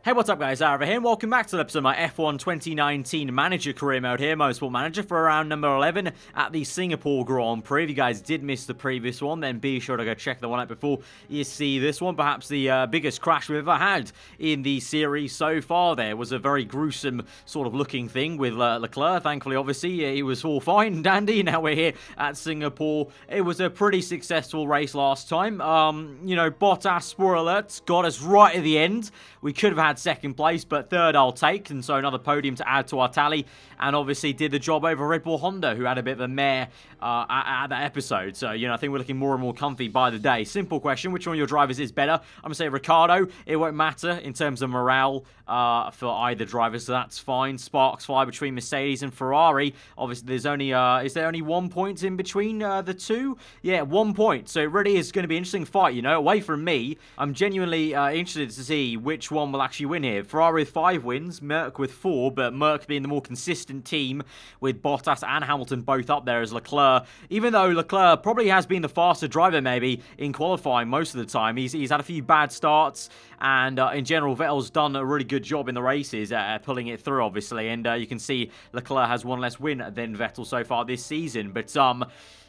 Hey, what's up guys, aarava here, and welcome back to the episode of my F1 2019 Manager Career Mode here, Motorsport Manager, for round number 11 at the Singapore Grand Prix. If you guys did miss the previous one, then be sure to go check the one out before you see this one. Perhaps the biggest crash we've ever had in the series so far there. Was a very gruesome sort of looking thing with Leclerc. Thankfully, obviously, he was all fine and dandy. Now we're here at Singapore. It was a pretty successful race last time. You know, Bottas, spoiler alert, got us right at the end. We could have had second place, but third I'll take, and so another podium to add to our tally, and obviously did the job over Red Bull Honda, who had a bit of a mare at that episode. So, you know, I think we're looking more and more comfy by the day. Simple question, which one of your drivers is better? I'm going to say Ricciardo. It won't matter in terms of morale for either driver, so that's fine. Sparks fly between Mercedes and Ferrari. Obviously, there's only, is there only 1 point in between the two? Yeah, 1 point. So it really is going to be an interesting fight, you know. Away from me, I'm genuinely interested to see which one will actually win here. Ferrari with 5 wins, Merc with 4, but Merc being the more consistent team with Bottas and Hamilton both up there as Leclerc. Even though Leclerc probably has been the faster driver maybe in qualifying most of the time. He's had a few bad starts, and in general Vettel's done a really good job in the races pulling it through, obviously, and you can see Leclerc has 1 less win than Vettel so far this season. But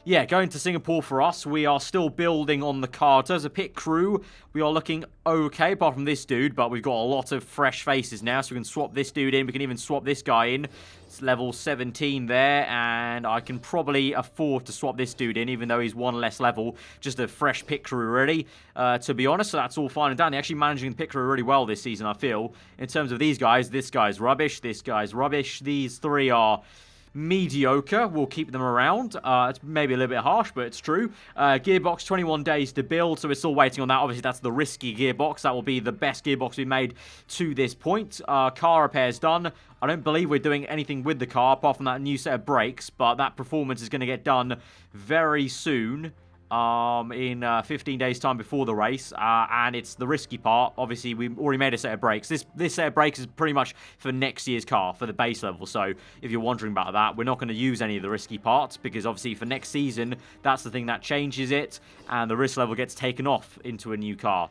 yeah, going to Singapore for us, we are still building on the car. As a pit crew, we are looking okay, apart from this dude, but we've got a lot of fresh faces now, so we can swap this dude in. We can even swap this guy in. It's level 17 there, and I can probably afford to swap this dude in, even though he's 1 less level. Just a fresh pit crew, really, to be honest, so that's all fine and dandy. Actually managing the pit crew really well this season, I feel. In terms of these guys, this guy's rubbish, this guy's rubbish. These three are mediocre. We'll keep them around. It's maybe a little bit harsh, but it's true. Gearbox, 21 days to build, so we're still waiting on that. Obviously, that's the risky gearbox. That will be the best gearbox we've made to this point. Car repairs done. I don't believe we're doing anything with the car, apart from that new set of brakes, but that performance is going to get done very soon. In 15 days time before the race, and it's the risky part. Obviously, we've already made a set of brakes. This set of brakes is pretty much for next year's car, for the base level. So if you're wondering about that, we're not going to use any of the risky parts, because obviously for next season, that's the thing that changes it, and the risk level gets taken off into a new car.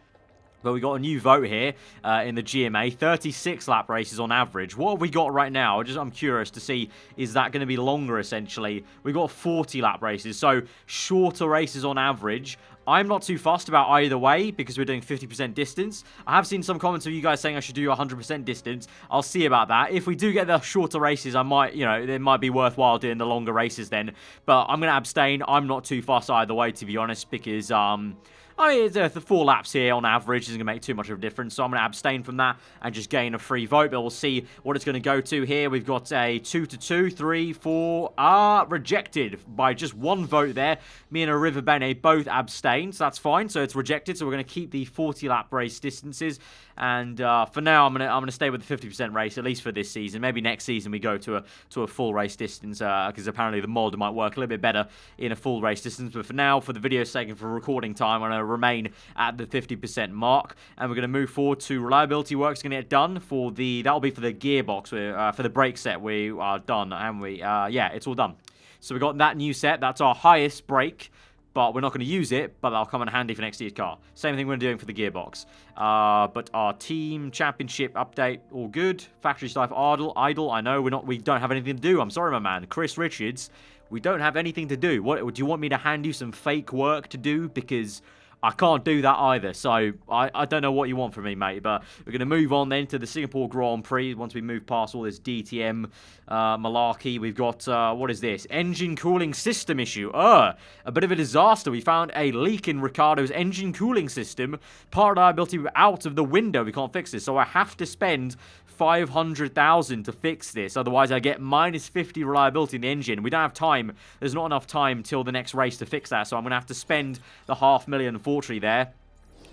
But we got a new vote here in the GMA, 36 lap races on average. What have we got right now? I'm curious to see, is that going to be longer, essentially? We got 40 lap races, so shorter races on average. I'm not too fussed about either way, because we're doing 50% distance. I have seen some comments of you guys saying I should do 100% distance. I'll see about that. If we do get the shorter races, I might, you know, it might be worthwhile doing the longer races then. But I'm going to abstain. I'm not too fussed either way, to be honest, because I mean, the 4 laps here on average isn't going to make too much of a difference, so I'm going to abstain from that and just gain a free vote, but we'll see what it's going to go to here. We've got a 2-2, 3, 4, rejected by just 1 vote there. Me and River Bene both abstained, so that's fine, so it's rejected, so we're going to keep the 40-lap race distances, and for now, I'm gonna stay with the 50% race, at least for this season. Maybe next season we go to a full race distance, because apparently the mod might work a little bit better in a full race distance, but for now, for the video's sake and for recording time, I'm going to remain at the 50% mark, and we're going to move forward to reliability work's going to get done for that'll be for the gearbox, for the brake set. We are done, and yeah, it's all done. So we got that new set. That's our highest brake, but we're not going to use it, but that'll come in handy for next year's car. Same thing we're doing for the gearbox. But our team championship update, all good. Factory staff idle. I know we don't have anything to do. I'm sorry, my man. Chris Richards, we don't have anything to do. What, do you want me to hand you some fake work to do? Because I can't do that either, so I don't know what you want from me, mate, but we're going to move on then to the Singapore Grand Prix once we move past all this DTM malarkey. We've got, what is this? Engine cooling system issue. A bit of a disaster. We found a leak in Ricciardo's engine cooling system. Part reliability out of the window. We can't fix this, so I have to spend 500,000 to fix this, otherwise I get minus 50 reliability in the engine. We don't have time. There's not enough time till the next race to fix that, so I'm going to have to spend the $500,000, unfortunately, there,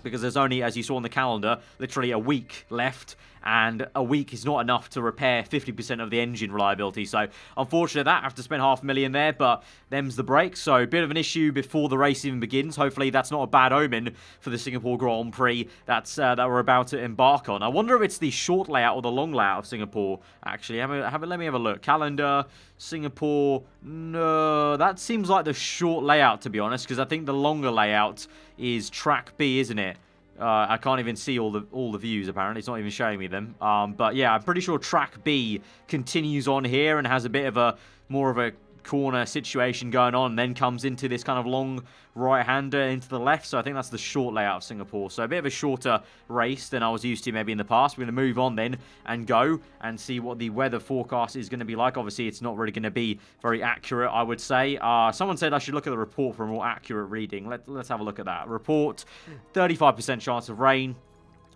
because there's only, as you saw on the calendar, literally a week left, and a week is not enough to repair 50% of the engine reliability. So, unfortunately, I have to spend $500,000 there, but them's the brakes. So, a bit of an issue before the race even begins. Hopefully, that's not a bad omen for the Singapore Grand Prix that we're about to embark on. I wonder if it's the short layout or the long layout of Singapore, actually. Let me have a look. Calendar, Singapore. No, that seems like the short layout, to be honest, because I think the longer layout is track B, isn't it? I can't even see all the views, apparently. It's not even showing me them. But yeah, I'm pretty sure track B continues on here and has a bit of a more of a corner situation going on, and then comes into this kind of long right-hander into the left. So I think that's the short layout of Singapore. So a bit of a shorter race than I was used to maybe in the past. We're going to move on then and go and see what the weather forecast is going to be like. Obviously, it's not really going to be very accurate, I would say. Someone said I should look at the report for a more accurate reading. Let's have a look at that. Report, 35% chance of rain.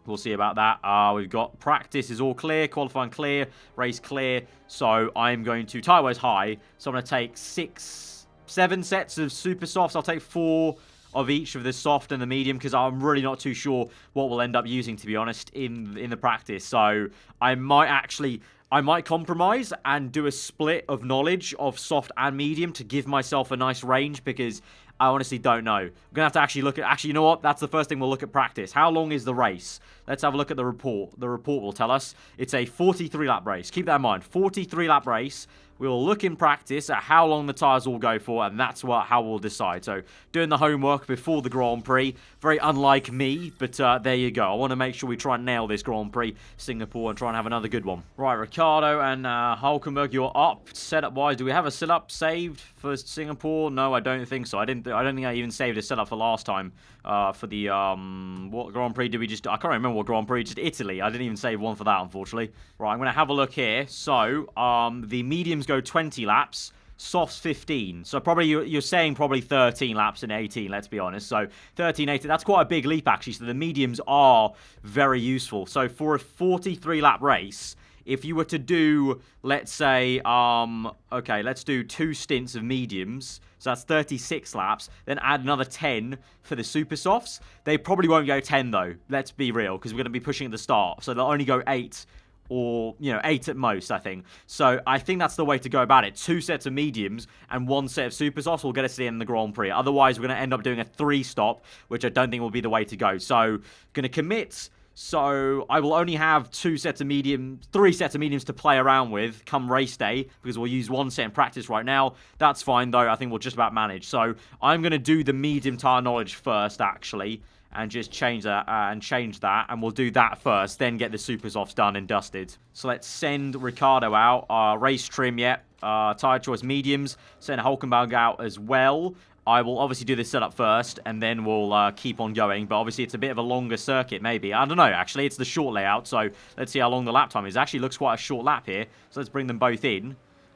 We'll see about that. We've got practice is all clear, qualifying clear, race clear. So I'm going to, tyre-wise high, so I'm going to take 7 sets of super softs. I'll take 4 of each of the soft and the medium because I'm really not too sure what we'll end up using, to be honest, in the practice. So I might compromise and do a split of knowledge of soft and medium to give myself a nice range because I honestly don't know. We're going to have to actually look at... Actually, you know what? That's the first thing we'll look at practice. How long is the race? Let's have a look at the report. The report will tell us it's a 43-lap race. Keep that in mind. 43-lap race. We'll look in practice at how long the tyres will go for, and that's how we'll decide. So, doing the homework before the Grand Prix. Very unlike me, but there you go. I want to make sure we try and nail this Grand Prix Singapore and try and have another good one. Right, Ricciardo and Hulkenberg, you're up. Setup-wise, do we have a setup saved for Singapore? No, I don't think so. I don't think I even saved a setup for last time. For the, what Grand Prix did we just... I can't remember what Grand Prix, just Italy. I didn't even save one for that, unfortunately. Right, I'm going to have a look here. So, the mediums go 20 laps, softs 15. So probably you're saying probably 13 laps and 18, let's be honest. So 13, 18, that's quite a big leap actually. So the mediums are very useful. So for a 43 lap race, if you were to do, let's say, okay, let's do 2 stints of mediums. So that's 36 laps. Then add another 10 for the super softs. They probably won't go 10 though. Let's be real, because we're going to be pushing at the start. So they'll only go 8. Or, 8 at most, I think. So, I think that's the way to go about it. 2 sets of mediums and 1 set of super softs will get us to the end of the Grand Prix. Otherwise, we're going to end up doing a 3-stop, which I don't think will be the way to go. So, going to commit. So, I will only have 3 sets of mediums to play around with come race day, because we'll use 1 set in practice right now. That's fine, though. I think we'll just about manage. So, I'm going to do the medium tire knowledge first, actually. And just change that, and we'll do that first, then get the super softs done and dusted. So let's send Ricciardo out. Race trim, yep. Tyre choice mediums. Send Hulkenberg out as well. I will obviously do this setup first, and then we'll keep on going. But obviously, it's a bit of a longer circuit, maybe. I don't know, actually. It's the short layout, so let's see how long the lap time is. It actually looks quite a short lap here, so let's bring them both in.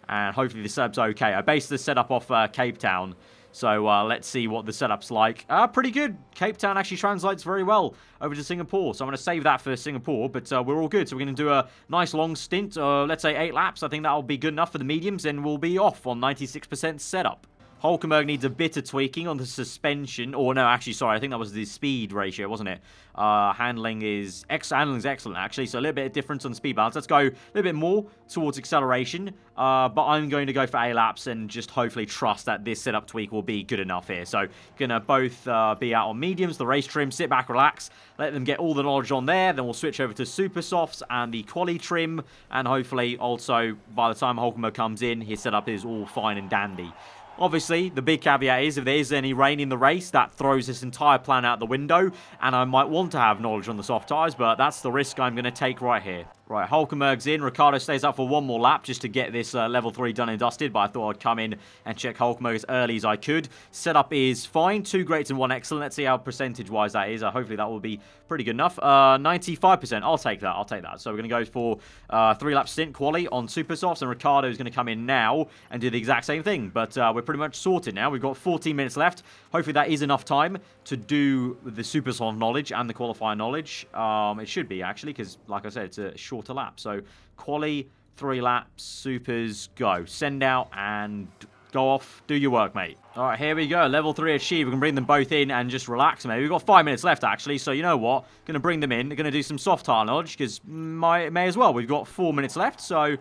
And hopefully the setup's okay. I based the setup off Cape Town. So let's see what the setup's like. Pretty good. Cape Town actually translates very well over to Singapore. So I'm going to save that for Singapore, but we're all good. So we're going to do a nice long stint, let's say 8 laps. I think that'll be good enough for the mediums, and we'll be off on 96% setup. Hulkenberg needs a bit of tweaking on the suspension. Or no, actually, sorry. I think that was the speed ratio, wasn't it? Handling is excellent, actually. So a little bit of difference on the speed balance. Let's go a little bit more towards acceleration. But I'm going to go for A laps and just hopefully trust that this setup tweak will be good enough here. So going to both be out on mediums, the race trim, sit back, relax. Let them get all the knowledge on there. Then we'll switch over to super softs and the quali trim. And hopefully also by the time Hulkenberg comes in, his setup is all fine and dandy. Obviously, the big caveat is if there is any rain in the race, that throws this entire plan out the window, and I might want to have knowledge on the soft tyres, but that's the risk I'm going to take right here. Right, Hulkenberg's in. Ricciardo stays up for 1 more lap just to get this level 3 done and dusted, but I thought I'd come in and check Hulkenberg as early as I could. Setup is fine. 2 greats and 1 excellent. Let's see how percentage-wise that is. Hopefully that will be pretty good enough. 95%. I'll take that. So we're going to go for 3-lap stint quali on super softs, and Ricciardo is going to come in now and do the exact same thing. But we're pretty much sorted now. We've got 14 minutes left. Hopefully that is enough time to do the super soft knowledge and the qualifier knowledge. It should be, actually, because, like I said, it's a shorter lap. So, quali, 3 laps, supers, go. Send out and go off. Do your work, mate. All right, here we go. Level 3 achieved. We can bring them both in and just relax, mate. We've got 5 minutes left, actually. So, you know what? Going to bring them in. They're going to do some soft tire knowledge because may as well. We've got 4 minutes left. So,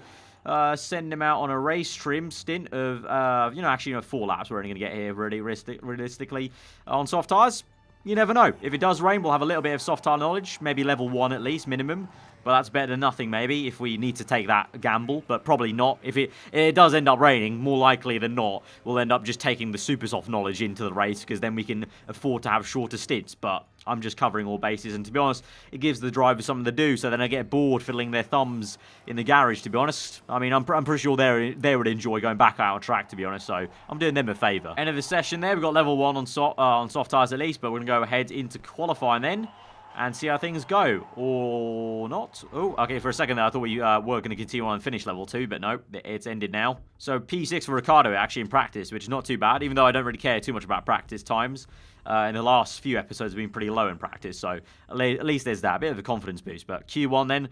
send them out on a race trim stint of, 4 laps. We're only going to get here really realistically on soft tires. You never know. If it does rain, we'll have a little bit of soft tire knowledge. Maybe level 1 at least, minimum. But that's better than nothing, maybe, if we need to take that gamble. But probably not. If it does end up raining, more likely than not, we'll end up just taking the super soft knowledge into the race, because then we can afford to have shorter stints. But I'm just covering all bases, and to be honest, it gives the drivers something to do, so then I get bored fiddling their thumbs in the garage, to be honest. I mean, I'm pretty sure they would enjoy going back out on track, to be honest, so I'm doing them a favour. End of the session there, we've got level 1 on soft tyres at least, but we're going to go ahead into qualifying then, and see how things go, or not. Oh, okay, for a second there, I thought we were going to continue on and finish level 2, but no, it's ended now. So P6 for Ricciardo, actually, in practice, which is not too bad, even though I don't really care too much about practice times. In the last few episodes have been pretty low in practice, so at least there's that, a bit of a confidence boost. But Q1 then,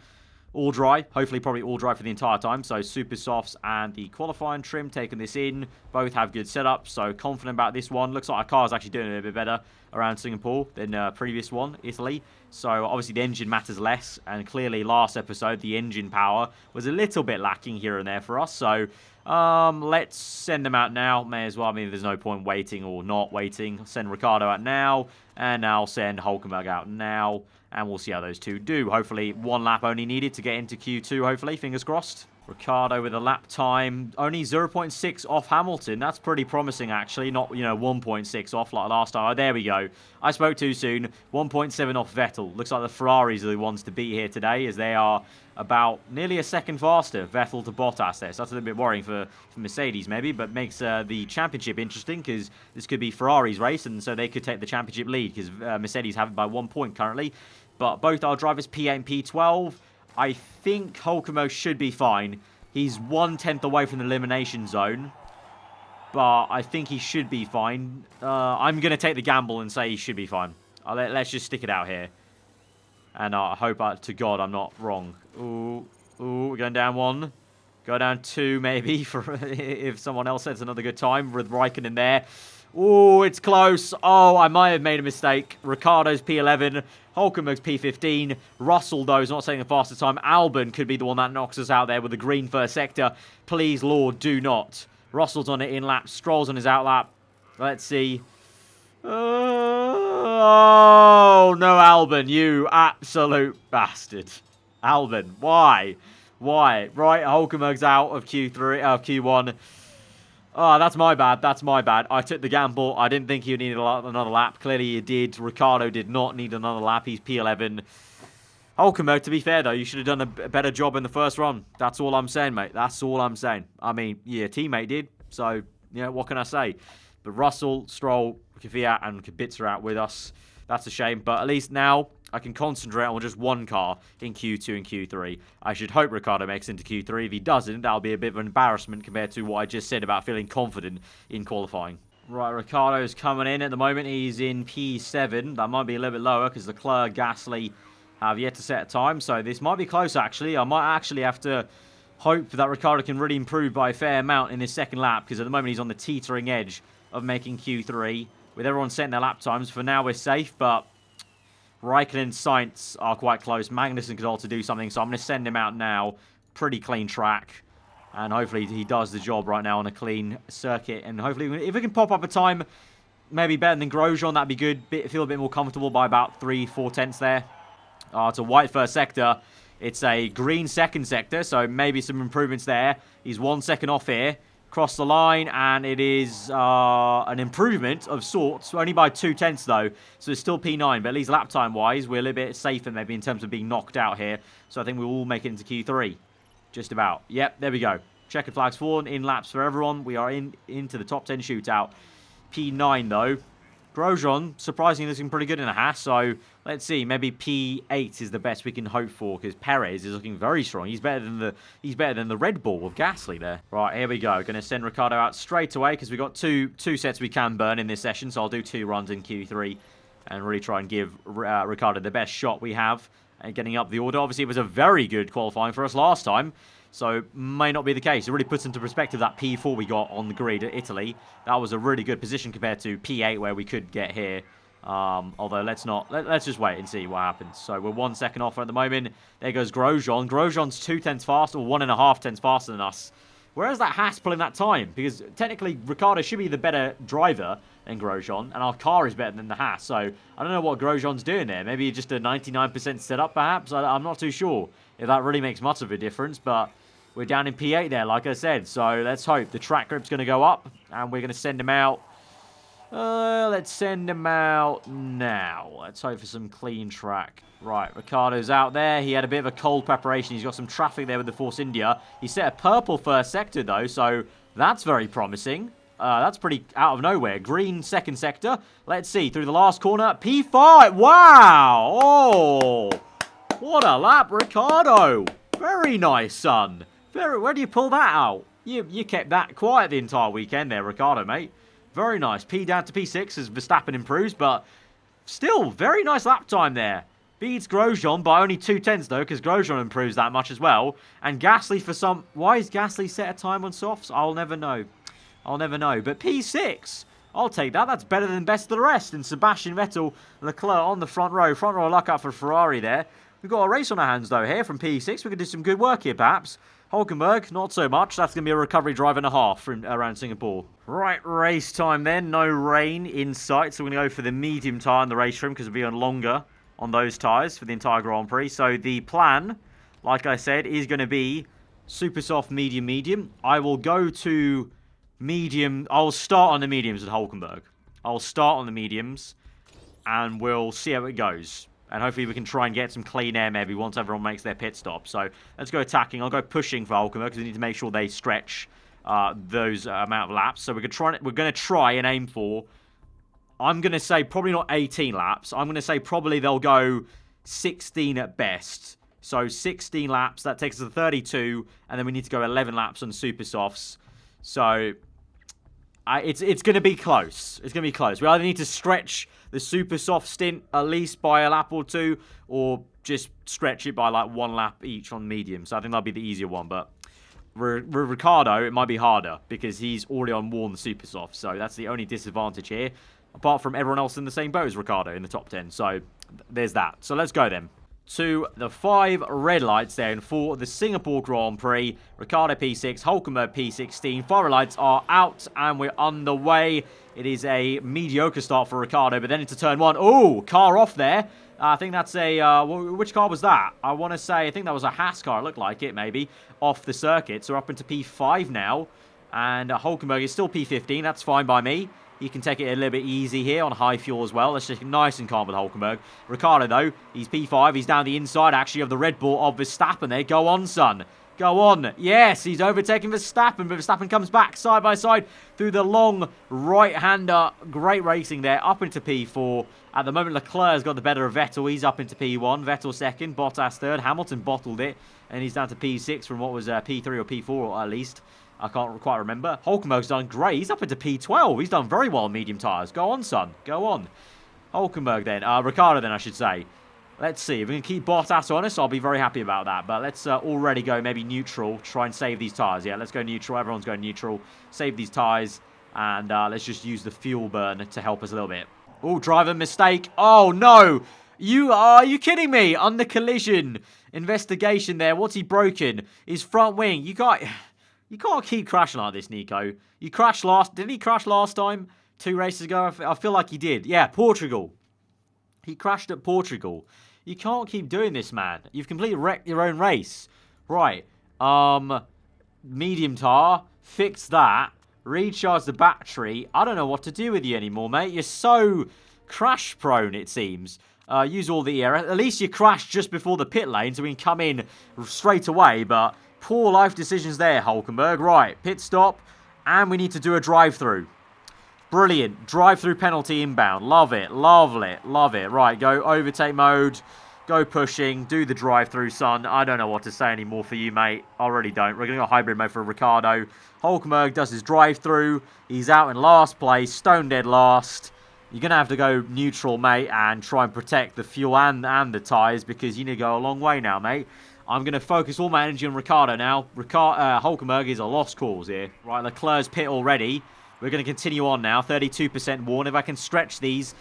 all dry, hopefully probably all dry for the entire time, so super softs and the qualifying trim taking this in, both have good setups, so confident about this one. Looks like our car's actually doing a bit better around Singapore than previous one, Italy, so obviously the engine matters less, and clearly last episode the engine power was a little bit lacking here and there for us, so let's send them out now. May as well. I mean, there's no point waiting or not waiting. Send Ricciardo out now, and I'll send Hulkenberg out now, and we'll see how those two do. Hopefully, 1 lap only needed to get into Q2, hopefully. Fingers crossed. Ricciardo with a lap time, only 0.6 off Hamilton. That's pretty promising, actually. Not, 1.6 off like last time. Oh, there we go. I spoke too soon. 1.7 off Vettel. Looks like the Ferraris are the ones to beat here today, as they are about nearly a second faster, Vettel to Bottas there. So that's a little bit worrying for Mercedes, maybe, but makes the championship interesting, because this could be Ferrari's race, and so they could take the championship lead, because Mercedes have it by 1 point currently. But both our drivers, P8 and P12, I think Hulkenberg should be fine. He's 1/10 away from the elimination zone, but I think he should be fine. I'm going to take the gamble and say he should be fine. Let's just stick it out here. And I hope to God I'm not wrong. Ooh, we're going down 1. Go down 2 maybe, for if someone else sets another good time with Raikkonen there. Ooh, it's close. Oh, I might have made a mistake. Ricciardo's P11. Hulkenberg's P15. Russell, though, is not saying the fastest time. Albon could be the one that knocks us out there with the green first sector. Please, Lord, do not. Russell's on it in lap. Stroll's on his out lap. Let's see. Oh, no, Albon, you absolute bastard. Albon, why? Why? Right, Hulkenberg's out of Q1. Oh, that's my bad. That's my bad. I took the gamble. I didn't think he needed another lap. Clearly he did. Ricciardo did not need another lap. He's P11. Hulkenberg, to be fair, though, you should have done a better job in the first run. That's all I'm saying, mate. That's all I'm saying. I mean, yeah, teammate did. So, what can I say? But Russell, Stroll, Fiat, and Kubica are out with us. That's a shame. But at least now I can concentrate on just one car in Q2 and Q3. I should hope Ricciardo makes it into Q3. If he doesn't, that'll be a bit of an embarrassment compared to what I just said about feeling confident in qualifying. Right, Ricciardo's coming in at the moment. He's in P7. That might be a little bit lower because Leclerc, Gasly have yet to set a time. So this might be close, actually. I might actually have to hope that Ricciardo can really improve by a fair amount in this second lap, because at the moment he's on the teetering edge of making Q3. With everyone setting their lap times, for now we're safe, but Raikkonen and Sainz are quite close. Magnussen could also do something, so I'm going to send him out now. Pretty clean track. And hopefully he does the job right now on a clean circuit. And hopefully, if we can pop up a time maybe better than Grosjean, that'd be good. Feel a bit more comfortable by about 3-4 tenths there. It's a white first sector. It's a green second sector, so maybe some improvements there. He's 1 second off here. Cross the line, and it is an improvement of sorts, only by 2 tenths though, so it's still P9, but at least lap time wise we're a little bit safer maybe in terms of being knocked out here, so I think we'll all make it into Q3, just about. Yep, there we go. Checkered flags forward, in laps for everyone. We are into the top 10 shootout. P9 though. Grosjean surprisingly looking pretty good in a Haas, so let's see, maybe P8 is the best we can hope for, because Perez is looking very strong. He's better than the Red Bull of Gasly there. Right, here we go. Going to send Ricciardo out straight away, because we've got two sets we can burn in this session, so I'll do 2 runs in Q3 and really try and give Ricciardo the best shot we have at getting up the order. Obviously, it was a very good qualifying for us last time, so may not be the case. It really puts into perspective that P4 we got on the grid at Italy. That was a really good position compared to P8 where we could get here. Although let's just wait and see what happens. So we're 1 second off at the moment. There goes Grosjean. Grosjean's 2 tenths faster, or 1.5 tenths faster than us. Whereas that Haas pulling that time, because technically Ricciardo should be the better driver than Grosjean, and our car is better than the Haas. So I don't know what Grosjean's doing there. Maybe just a 99% setup, perhaps. I'm not too sure if that really makes much of a difference, but we're down in P8 there, like I said. So let's hope the track grip's going to go up, and we're going to send him out. Let's send him out now. Let's hope for some clean track. Right, Ricciardo's out there. He had a bit of a cold preparation. He's got some traffic there with the Force India. He set a purple first sector, though, so that's very promising. That's pretty out of nowhere. Green second sector. Let's see, through the last corner. P5. Wow! Oh! What a lap, Ricciardo. Very nice, son. Where do you pull that out? You kept that quiet the entire weekend there, Ricciardo, mate. Very nice. P down to P6 as Verstappen improves, but still, very nice lap time there. Beats Grosjean by only 2/10 though, because Grosjean improves that much as well. And Gasly for some... Why is Gasly set a time on softs? I'll never know. I'll never know. But P6, I'll take that. That's better than best of the rest. And Sebastian Vettel, Leclerc on the front row. Front row luck out for Ferrari there. We've got a race on our hands though here from P6. We could do some good work here perhaps. Hulkenberg, not so much. That's going to be a recovery drive and a half from around Singapore. Right, race time then. No rain in sight. So we're going to go for the medium tyre in the race room because it'll be on longer on those tyres for the entire Grand Prix. So the plan, like I said, is going to be super soft, medium, medium. I will go to medium. I'll start on the mediums at Hulkenberg. I'll start on the mediums and we'll see how it goes. And hopefully we can try and get some clean air maybe once everyone makes their pit stop. So let's go attacking. I'll go pushing for Hulkenberg because we need to make sure they stretch those amount of laps. So we're going to try and aim for, I'm going to say probably not 18 laps. I'm going to say probably they'll go 16 at best. So 16 laps, that takes us to 32. And then we need to go 11 laps on super softs. So it's going to be close. It's going to be close. We either need to stretch the super soft stint at least by a lap or two, or just stretch it by like one lap each on medium. So I think that'll be the easier one. But Ricciardo, it might be harder because he's already on worn super soft. So that's the only disadvantage here, apart from everyone else in the same boat as Ricciardo in the top 10. So there's that. So let's go then to the 5 red lights then for the Singapore Grand Prix. Ricciardo P6, Hulkenberg P16. 5 red lights are out and we're underway. It is a mediocre start for Ricciardo, but then into turn 1. Oh, car off there. I think that's a... which car was that? I want to say, I think that was a Haas car. It looked like it, maybe. Off the circuit. So we're up into P5 now. And Hulkenberg is still P15. That's fine by me. You can take it a little bit easy here on high fuel as well. Let's just nice and calm with Hulkenberg. Ricciardo, though, he's P5. He's down the inside, actually, of the Red Bull of Verstappen there. Go on, son. Go on. Yes, he's overtaking Verstappen, but Verstappen comes back side by side through the long right-hander. Great racing there, up into P4. At the moment, Leclerc's got the better of Vettel. He's up into P1. Vettel second, Bottas third. Hamilton bottled it, and he's down to P6 from what was P3 or P4 at least. I can't quite remember. Hulkenberg's done great. He's up into P12. He's done very well on medium tyres. Go on, son. Go on. Hulkenberg then. Ricciardo then, I should say. Let's see. If we can keep Bottas honest, I'll be very happy about that. But let's already go maybe neutral. Try and save these tyres. Yeah, let's go neutral. Everyone's going neutral. Save these tyres. And let's just use the fuel burn to help us a little bit. Oh, driver mistake. Oh, no. Are you kidding me? Under collision investigation there. What's he broken? His front wing. You can't keep crashing like this, Nico. You crashed last... Didn't he crash last time? 2 races ago? I feel like he did. Yeah, Portugal. He crashed at Portugal. You can't keep doing this, man. You've completely wrecked your own race. Right. Medium tar. Fix that. Recharge the battery. I don't know what to do with you anymore, mate. You're so crash-prone, it seems. Use all the air. At least you crashed just before the pit lane, so we can come in straight away, but... Poor life decisions there, Hulkenberg. Right, pit stop. And we need to do a drive-through. Brilliant. Drive-through penalty inbound. Love it. Love it. Love it. Right, go overtake mode. Go pushing. Do the drive-through, son. I don't know what to say anymore for you, mate. I really don't. We're going to go hybrid mode for Ricciardo. Hulkenberg does his drive-through. He's out in last place. Stone dead last. You're going to have to go neutral, mate, and try and protect the fuel and the tyres because you need to go a long way now, mate. I'm going to focus all my energy on Ricciardo now. Hulkenberg is a lost cause here. Right, Leclerc's pit already. We're going to continue on now. 32% worn. If I can stretch these,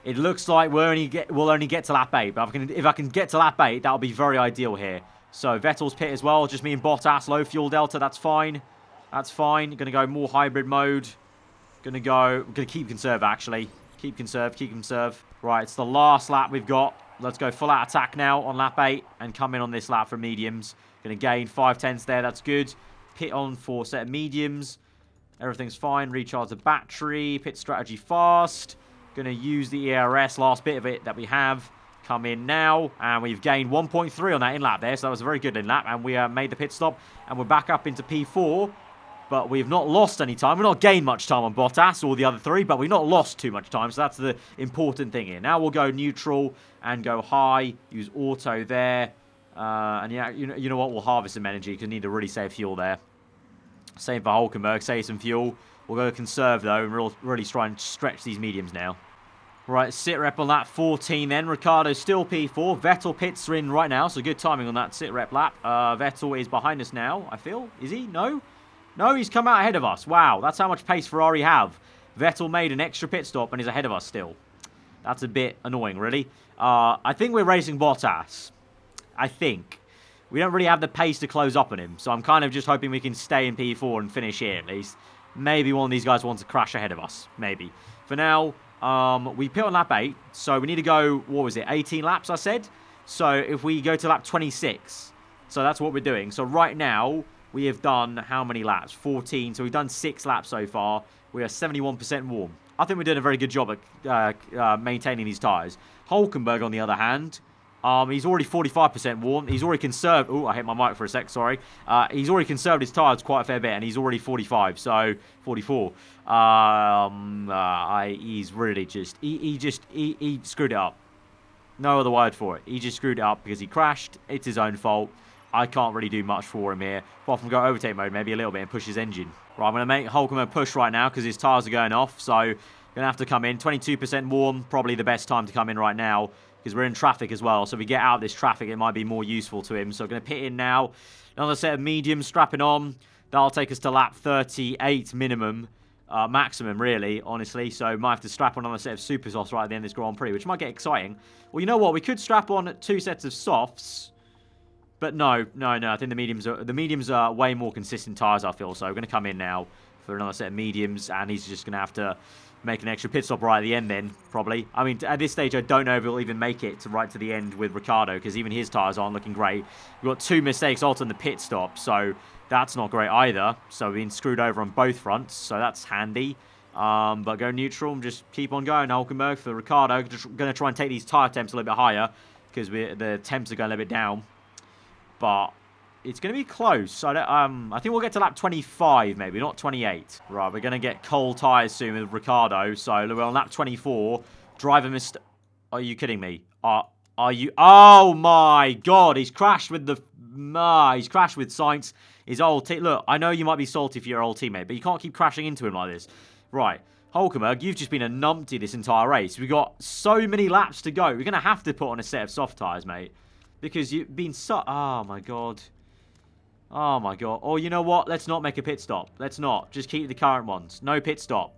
it looks like we'll only get to lap 8. But if I can get to lap 8, that'll be very ideal here. So Vettel's pit as well. Just me and Bottas. Low fuel delta. That's fine. That's fine. Going to go more hybrid mode. Going to keep conserve, actually. Keep conserve. Right, it's the last lap we've got. Let's go full out attack now on lap 8 and come in on this lap for mediums. Going to gain 5/10 there. That's good. Pit on for set of mediums. Everything's fine. Recharge the battery. Pit strategy fast. Going to use the ERS, last bit of it that we have. Come in now. And we've gained 1.3 on that in-lap there. So that was a very good in-lap. And we made the pit stop. And we're back up into P4. But we've not lost any time. We've not gained much time on Bottas or the other three. But we've not lost too much time. So that's the important thing here. Now we'll go neutral and go high. Use auto there. And yeah, you know what? We'll harvest some energy because we need to really save fuel there. Same for Hulkenberg. Save some fuel. We'll go conserve, though, and really try and stretch these mediums now. Right, sit rep on that 14 then. Ricciardo still P4. Vettel pits are in right now, so good timing on that sit rep lap. Vettel is behind us now, I feel. Is he? No? No, he's come out ahead of us. Wow, that's how much pace Ferrari have. Vettel made an extra pit stop and is ahead of us still. That's a bit annoying, really. I think we're racing Bottas. I think. We don't really have the pace to close up on him, so I'm kind of just hoping we can stay in P4 and finish here at least. Maybe one of these guys wants to crash ahead of us. Maybe. For now, we pit on lap 8, so we need to go, what was it, 18 laps, I said? So if we go to lap 26, so that's what we're doing. So right now, we have done how many laps? 14, so we've done 6 laps so far. We are 71% warm. I think we're doing a very good job at maintaining these tyres. Hulkenberg, on the other hand, he's already 45% warm. He's already conserved... Oh, I hit my mic for a sec, sorry. He's already conserved his tyres quite a fair bit, and he's already 45, so 44. He's really just... He screwed it up. No other word for it. He just screwed it up because he crashed. It's his own fault. I can't really do much for him here. Apart from go overtake mode maybe a little bit and push his engine. Right, I'm going to make Hulkenberg push right now because his tyres are going off, so... going to have to come in. 22% warm, probably the best time to come in right now. Because we're in traffic as well. So if we get out of this traffic, it might be more useful to him. So we're going to pit in now. Another set of mediums strapping on. That'll take us to lap 38 minimum. Maximum, really, honestly. So might have to strap on another set of super softs right at the end of this Grand Prix, which might get exciting. Well, you know what? We could strap on 2 sets of softs. But no. I think the mediums are way more consistent tyres, I feel. So we're going to come in now for another set of mediums. And he's just going to have to... make an extra pit stop right at the end then, probably. I mean, at this stage, I don't know if he'll even make it to right to the end with Ricciardo, because even his tyres aren't looking great. We've got 2 mistakes also in the pit stop, so that's not great either. So we've been screwed over on both fronts, so that's handy. But go neutral and just keep on going. Hulkenberg for Ricciardo. Just going to try and take these tyre temps a little bit higher, because the temps are going a little bit down. But... it's going to be close. I think we'll get to lap 25, maybe, not 28. Right, we're going to get cold tyres soon with Ricciardo. So we're on lap 24. Driver missed... Are you kidding me? Are you... Oh, my God. He's crashed with the... he's crashed with Sainz. His old team... Look, I know you might be salty for your old teammate, but you can't keep crashing into him like this. Right. Hulkenberg, you've just been a numpty this entire race. We've got so many laps to go. We're going to have to put on a set of soft tyres, mate. Because you've been so... Oh, my God. Oh, my God. Oh, you know what? Let's not make a pit stop. Let's not. Just keep the current ones. No pit stop.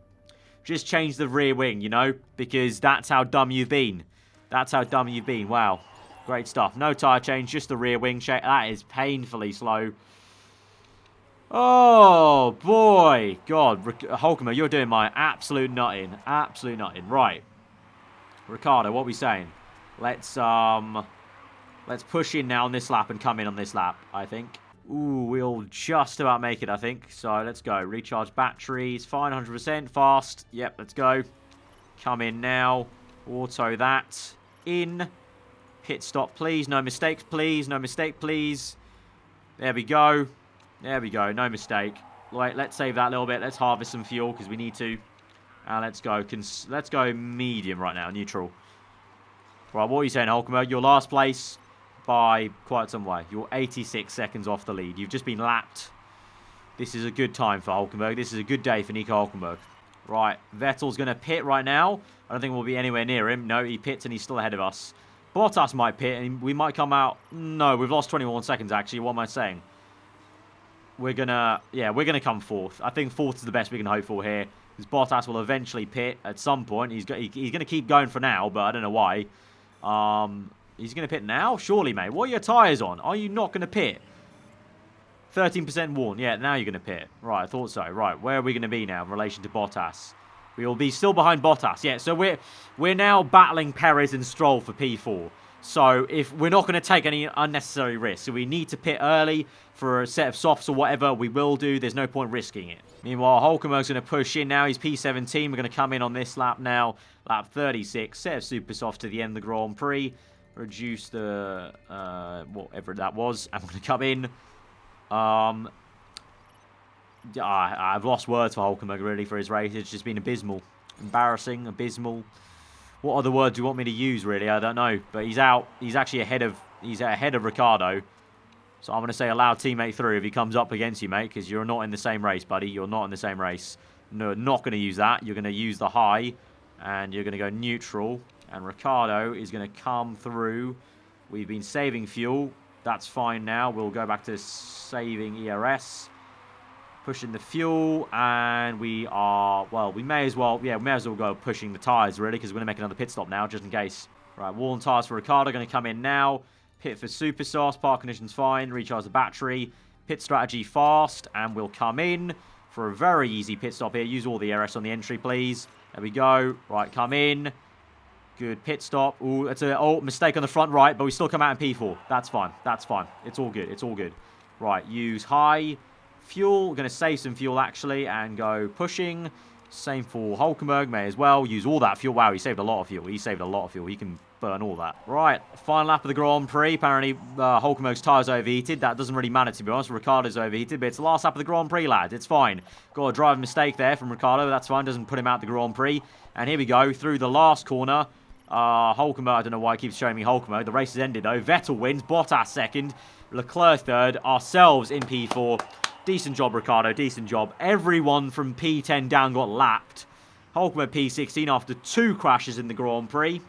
Just change the rear wing, you know? Because that's how dumb you've been. That's how dumb you've been. Wow. Great stuff. No tyre change. Just the rear wing. That is painfully slow. Oh, boy. God. Hulkenberg, you're doing my absolute nutting. Absolute nutting. Right. Ricciardo, what are we saying? Let's push in now on this lap and come in on this lap, I think. Ooh, we'll just about make it, I think. So, let's go. Recharge batteries. Fine, 100%. Fast. Yep, let's go. Come in now. Auto that. In. Pit stop, please. No mistakes, please. No mistake, please. There we go. There we go. No mistake. Wait, let's save that a little bit. Let's harvest some fuel because we need to. And let's go. Let's go medium right now. Neutral. Right, what are you saying, Hulkenberg? Your last place... by quite some way. You're 86 seconds off the lead. You've just been lapped. This is a good time for Hulkenberg. This is a good day for Nico Hulkenberg. Right, Vettel's going to pit right now. I don't think we'll be anywhere near him. No, he pits and he's still ahead of us. Bottas might pit and we might come out... No, we've lost 21 seconds actually. What am I saying? We're going to... Yeah, we're going to come 4th. I think 4th is the best we can hope for here. Because Bottas will eventually pit at some point. He's going to keep going for now, but I don't know why. He's going to pit now? Surely, mate. What are your tyres on? Are you not going to pit? 13% worn. Yeah, now you're going to pit. Right, I thought so. Right, where are we going to be now in relation to Bottas? We will be still behind Bottas. Yeah, so we're now battling Perez and Stroll for P4. So if we're not going to take any unnecessary risks, so we need to pit early for a set of softs or whatever, we will do. There's no point risking it. Meanwhile, Hulkenberg's going to push in now. He's P17. We're going to come in on this lap now. Lap 36. Set of super softs to the end of the Grand Prix. Reduce the, whatever that was. And we're going to come in. I've lost words for Hulkenberg, really, for his race. It's just been abysmal. Embarrassing, abysmal. What other words do you want me to use, really? I don't know. But he's out. He's actually ahead of Ricciardo. So I'm going to say allow teammate through if he comes up against you, mate, because you're not in the same race, buddy. You're not in the same race. No, not going to use that. You're going to use the high, and you're going to go neutral. And Ricciardo is going to come through. We've been saving fuel. That's fine now. We'll go back to saving ERS. Pushing the fuel, and we are, well, we may as well go pushing the tyres, really, because we're going to make another pit stop now, just in case. Right, wall and tyres for Ricciardo, going to come in now. Pit for super sauce, park conditions fine, recharge the battery. Pit strategy fast, and we'll come in for a very easy pit stop here. Use all the ERS on the entry, please. There we go. Right, come in. Good pit stop. Ooh, that's a mistake on the front right, but we still come out in P4. That's fine. That's fine. It's all good. It's all good. Right, use high. Fuel, we're going to save some fuel actually and go pushing. Same for Hulkenberg, may as well use all that fuel. Wow, he saved a lot of fuel. He saved a lot of fuel. He can burn all that. Right, final lap of the Grand Prix. Apparently, Hulkenberg's tyres overheated. That doesn't really matter, to be honest. Ricciardo's overheated, but it's the last lap of the Grand Prix, lad. It's fine. Got a driving mistake there from Ricciardo. That's fine. Doesn't put him out the Grand Prix. And here we go, through the last corner. Hulkenberg, I don't know why it keeps showing me Hulkenberg. The race has ended, though. Vettel wins. Bottas second. Leclerc third. Ourselves in P4. Decent job, Ricciardo. Decent job. Everyone from P10 down got lapped. Hulkenberg P16 after 2 crashes in the Grand Prix.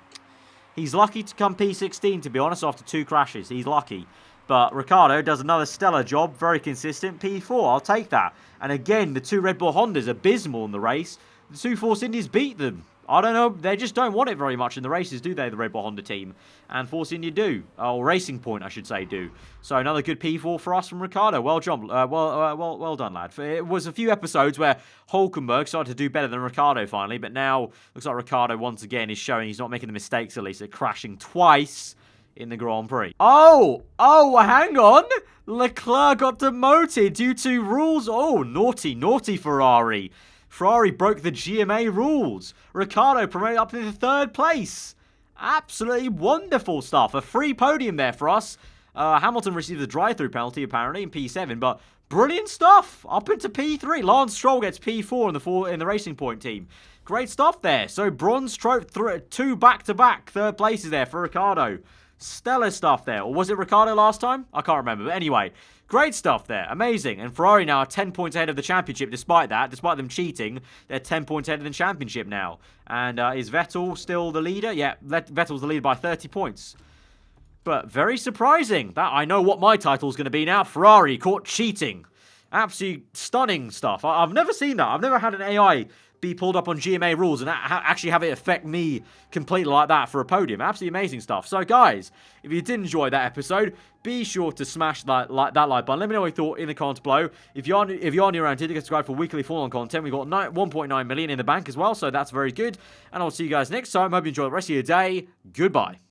He's lucky to come P16, to be honest, after 2 crashes. He's lucky. But Ricciardo does another stellar job. Very consistent. P4. I'll take that. And again, the 2 Red Bull Hondas, abysmal in the race. The 2 Force Indies beat them. I don't know. They just don't want it very much in the races, do they, the Red Bull Honda team? And Force India do. Or Racing Point, I should say, do. So another good P4 for us from Ricciardo. Well done, well done, lad. It was a few episodes where Hulkenberg started to do better than Ricciardo finally, but now looks like Ricciardo once again is showing he's not making the mistakes, at least, at crashing twice in the Grand Prix. Oh, hang on. Leclerc got demoted due to rules. Oh, naughty Ferrari. Ferrari broke the GMA rules. Ricciardo promoted up to the 3rd place. Absolutely wonderful stuff. A free podium there for us. Hamilton received a drive-through penalty, apparently, in P7, but brilliant stuff. Up into P3. Lance Stroll gets P4 in the Racing Point team. Great stuff there. So, bronze trophy, 2 back-to-back 3rd places there for Ricciardo. Stellar stuff there. Or was it Ricciardo last time? I can't remember. But anyway, great stuff there. Amazing. And Ferrari now are 10 points ahead of the championship despite that. Despite them cheating, they're 10 points ahead of the championship now. And is Vettel still the leader? Yeah, Vettel's the leader by 30 points. But very surprising. That I know what my title's going to be now. Ferrari caught cheating. Absolutely stunning stuff. I've never seen that. I've never had an AI be pulled up on GMA rules and actually have it affect me completely like that for a podium. Absolutely amazing stuff. So, guys, if you did enjoy that episode, be sure to smash that like button. Let me know what you thought in the comments below. If you're new around here, get subscribed for weekly Formula 1 content. We've got 1.9 million in the bank as well, so that's very good. And I'll see you guys next time. Hope you enjoy the rest of your day. Goodbye.